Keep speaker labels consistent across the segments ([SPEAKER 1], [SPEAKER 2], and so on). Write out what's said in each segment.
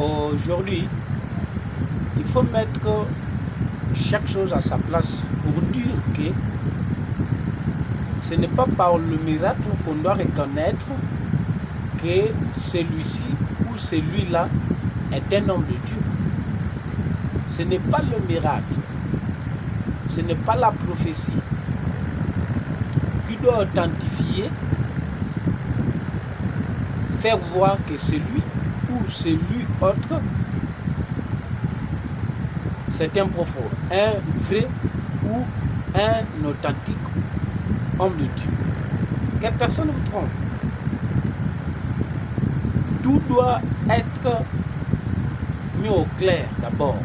[SPEAKER 1] Aujourd'hui, il faut mettre chaque chose à sa place pour dire que ce n'est pas par le miracle qu'on doit reconnaître que celui-ci ou celui-là est un homme de Dieu. Ce n'est pas le miracle, ce n'est pas la prophétie qui doit authentifier, faire voir que celui ou celui autre, c'est un prophète, un vrai ou un authentique homme de Dieu. Que personne ne vous trompe. Tout doit être mis au clair d'abord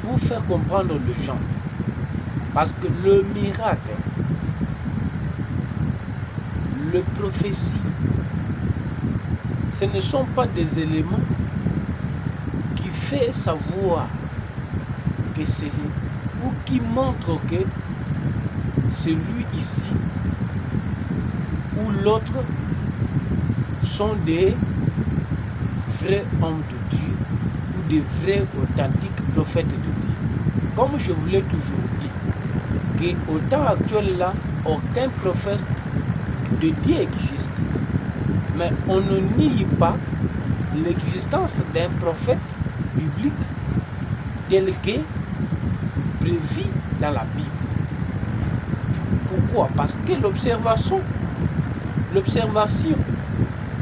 [SPEAKER 1] pour faire comprendre les gens. Parce que le miracle, le prophétie, ce ne sont pas des éléments qui font savoir que c'est ou qui montrent que celui ici ou l'autre sont des vrais hommes de Dieu ou des vrais authentiques prophètes de Dieu. Comme je vous l'ai toujours dit, qu'au temps actuel là, aucun prophète de Dieu existe. Mais on ne nie pas l'existence d'un prophète biblique tel que prévu dans la Bible. Pourquoi? Parce que l'observation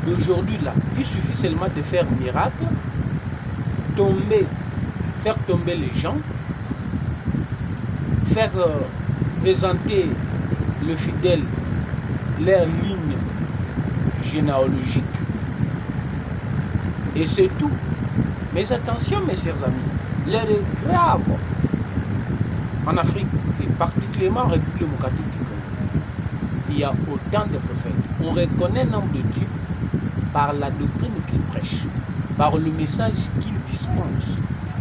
[SPEAKER 1] d'aujourd'hui là, il suffit seulement de faire un miracle, faire tomber les gens, faire présenter le fidèle leur ligne généalogique. Et c'est tout. Mais attention mes chers amis, l'heure est grave en Afrique et particulièrement en République démocratique du Congo. Il y a autant de prophètes. On reconnaît un homme de Dieu par la doctrine qu'il prêche, par le message qu'il dispense,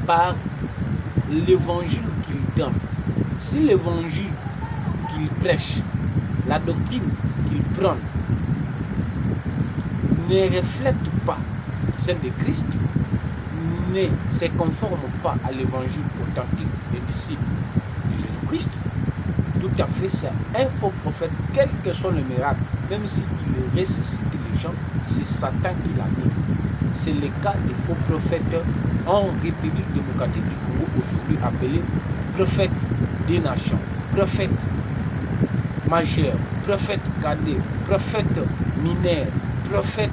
[SPEAKER 1] par l'évangile qu'il donne. Si l'évangile qu'il prêche, la doctrine qu'il prône, ne reflète pas celle de Christ, ne se conforme pas à l'évangile authentique des disciples de Jésus-Christ, tout à fait c'est un faux prophète, quel que soit le miracle, même s'il ressuscite les gens, c'est Satan qui l'a mis. C'est le cas des faux prophètes en République démocratique du Congo, aujourd'hui appelés prophètes des nations, prophètes majeurs, prophètes cadets, prophètes mineurs, prophètes